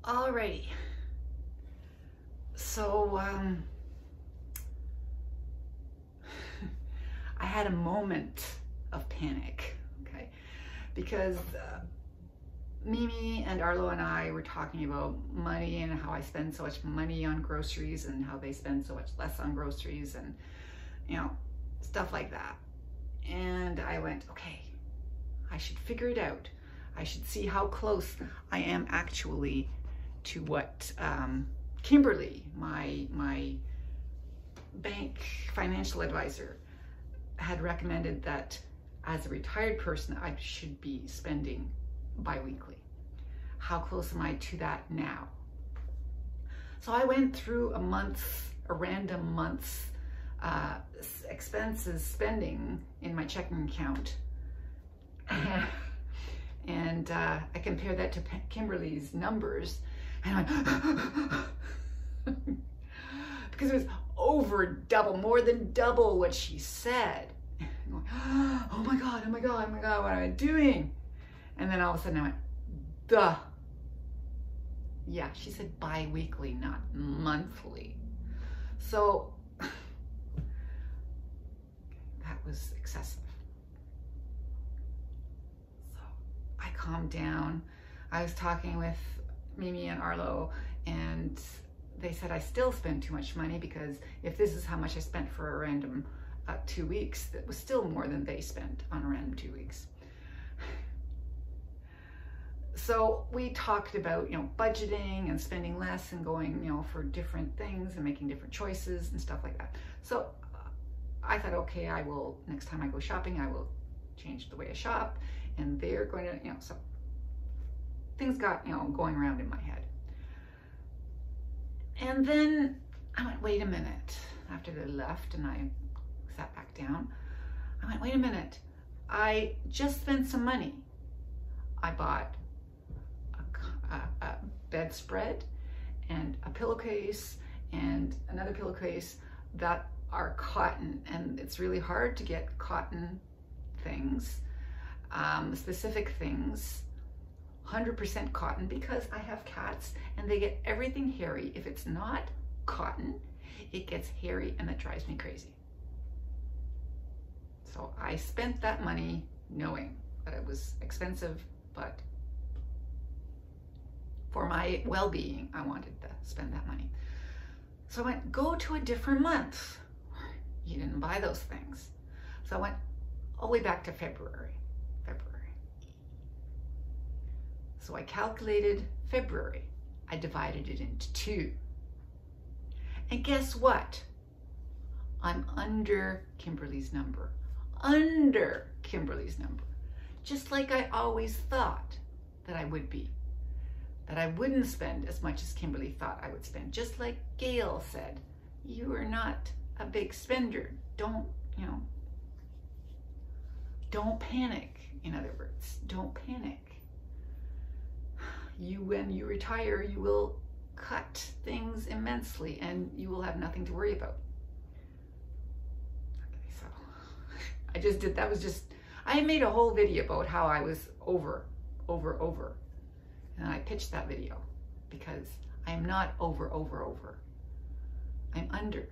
Alrighty. So, I had a moment of panic, okay? Because Mimi and Arlo and I were talking about money and how I spend so much money on groceries and how they spend so much less on groceries and, you know, stuff like that. And I went, okay, I should figure it out. I should see how close I am actually to what Kimberly, my bank financial advisor, had recommended that as a retired person, I should be spending bi-weekly. How close am I to that now? So I went through a random month's expenses spending in my checking account. And I compared that to Kimberly's numbers, and I went, because it was over double, more than double what she said. Going, oh my God, oh my God, oh my God, what am I doing? And then all of a sudden I went, duh. Yeah, she said bi-weekly, not monthly. So that was excessive. So I calmed down. I was talking with Mimi and Arlo, and they said I still spend too much money, because if this is how much I spent for a random 2 weeks, that was still more than they spent on a random 2 weeks. So we talked about, you know, budgeting and spending less and going, you know, for different things and making different choices and stuff like that. So I thought, okay, I will, next time I go shopping, I will change the way I shop, and they're going to, you know, so things got, you know, going around in my head. And then I went, wait a minute. After they left and I sat back down, I went, wait a minute. I just spent some money. I bought a bedspread and a pillowcase and another pillowcase that are cotton, and it's really hard to get cotton things, specific things, 100% cotton, because I have cats and they get everything hairy. If it's not cotton, it gets hairy, and that drives me crazy. So I spent that money knowing that it was expensive, but for my well-being, I wanted to spend that money. So I went, go to a different month. You didn't buy those things. So I went all the way back to February. So I calculated February. I divided it into 2. And guess what? I'm under Kimberly's number. Under Kimberly's number. Just like I always thought that I would be. That I wouldn't spend as much as Kimberly thought I would spend. Just like Gail said, you are not a big spender. Don't, you know, don't panic. In other words, don't panic. When you retire, you will cut things immensely and you will have nothing to worry about. Okay, so I just did, I made a whole video about how I was over. And I pitched that video because I am not over. I'm under.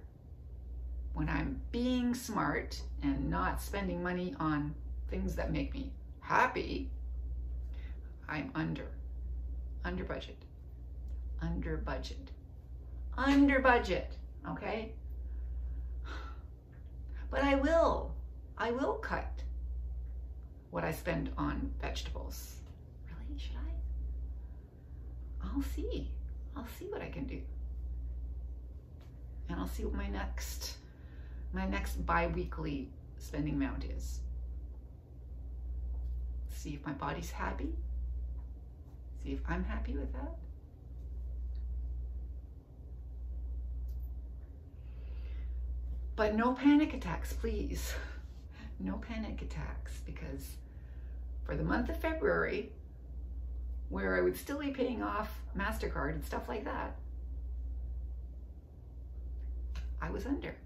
When I'm being smart and not spending money on things that make me happy, I'm under budget, okay? But I will cut what I spend on vegetables. Really, should I? I'll see what I can do. And I'll see what my next bi-weekly spending amount is. See if my body's happy. See if I'm happy with that. But no panic attacks, please. No panic attacks, because for the month of February, where I would still be paying off MasterCard and stuff like that, I was under.